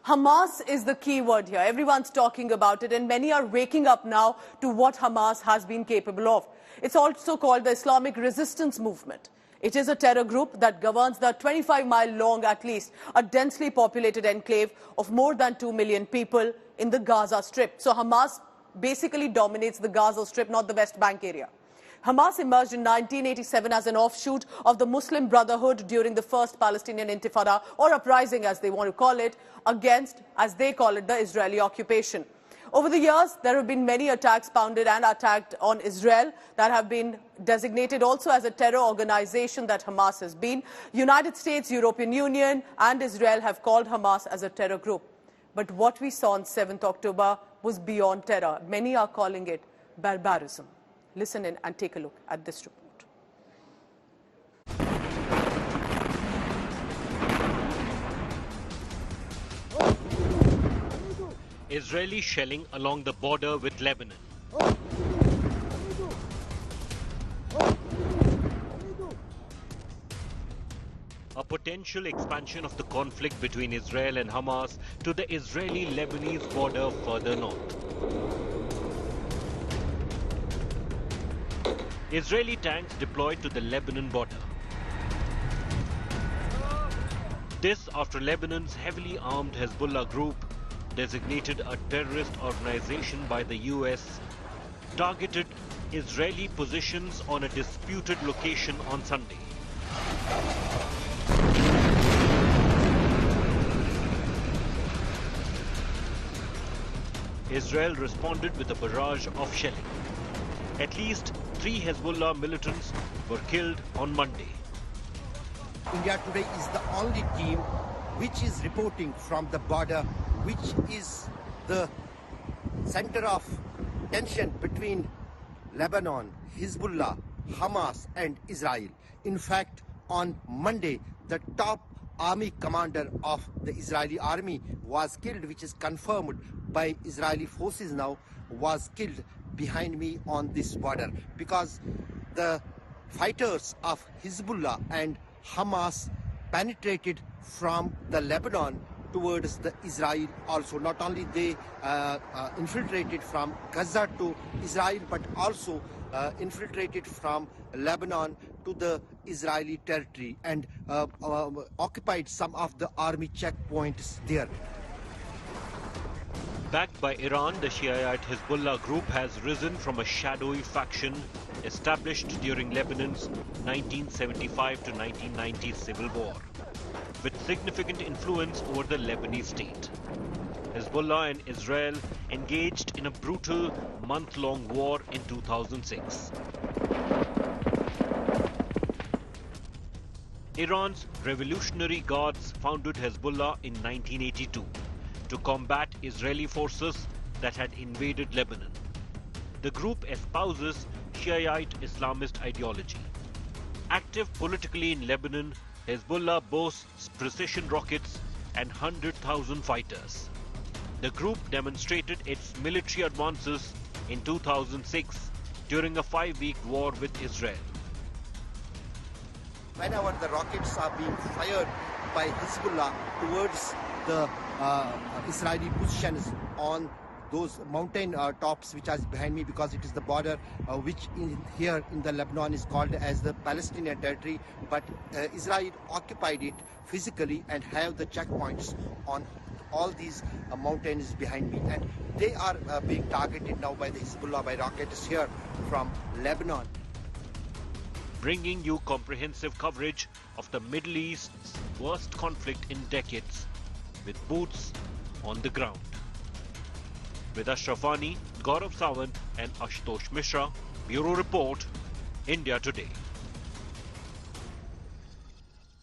Hamas is the key word here. Everyone's talking about it, and many are waking up now to what Hamas has been capable of. It's also called the Islamic Resistance Movement. It is a terror group that governs the 25-mile-long, at least, a densely populated enclave of more than 2 million people in the Gaza Strip. So Hamas basically dominates the Gaza Strip, not the West Bank area. Hamas emerged in 1987 as an offshoot of the Muslim Brotherhood during the first Palestinian Intifada, or uprising as they want to call it, against, as they call it, the Israeli occupation. Over the years, there have been many attacks pounded and attacked on Israel that have been designated also as a terror organization that Hamas has been. United States, European Union and Israel have called Hamas as a terror group. But what we saw on 7th October was beyond terror. Many are calling it barbarism. Listen in and take a look at this report. Israeli shelling along the border with Lebanon. A potential expansion of the conflict between Israel and Hamas to the Israeli-Lebanese border further north. Israeli tanks deployed to the Lebanon border. This after Lebanon's heavily armed Hezbollah group, designated a terrorist organization by the US, targeted Israeli positions on a disputed location on Sunday. Israel responded with a barrage of shelling. At least 3 Hezbollah militants were killed on Monday. India Today is the only team which is reporting from the border, which is the center of tension between Lebanon, Hezbollah, Hamas and Israel. In fact, on Monday, the top army commander of the Israeli army was killed, which is confirmed by Israeli forces now, was killed behind me on this border, because the fighters of Hezbollah and Hamas penetrated from the Lebanon towards the Israel also. Not only they infiltrated from Gaza to Israel, but also infiltrated from Lebanon to the Israeli territory and occupied some of the army checkpoints there. Backed by Iran, the Shiite Hezbollah group has risen from a shadowy faction established during Lebanon's 1975 to 1990 civil war, with significant influence over the Lebanese state. Hezbollah and Israel engaged in a brutal month-long war in 2006. Iran's Revolutionary Guards founded Hezbollah in 1982 to combat Israeli forces that had invaded Lebanon. The group espouses Shiite Islamist ideology. Active politically in Lebanon, Hezbollah boasts precision rockets and 100,000 fighters. The group demonstrated its military advances in 2006 during a 5-week war with Israel. Whenever the rockets are being fired by Hezbollah towards the Israeli positions on those mountain tops which are behind me, because it is the border which here in the Lebanon is called as the Palestinian territory, but Israel occupied it physically and have the checkpoints on all these mountains behind me, and they are being targeted now by the Hezbollah by rockets here from Lebanon. Bringing you comprehensive coverage of the Middle East's worst conflict in decades, with boots on the ground. With Ashraf Wani, Gaurav Sawant and Ashutosh Mishra, Bureau Report, India Today.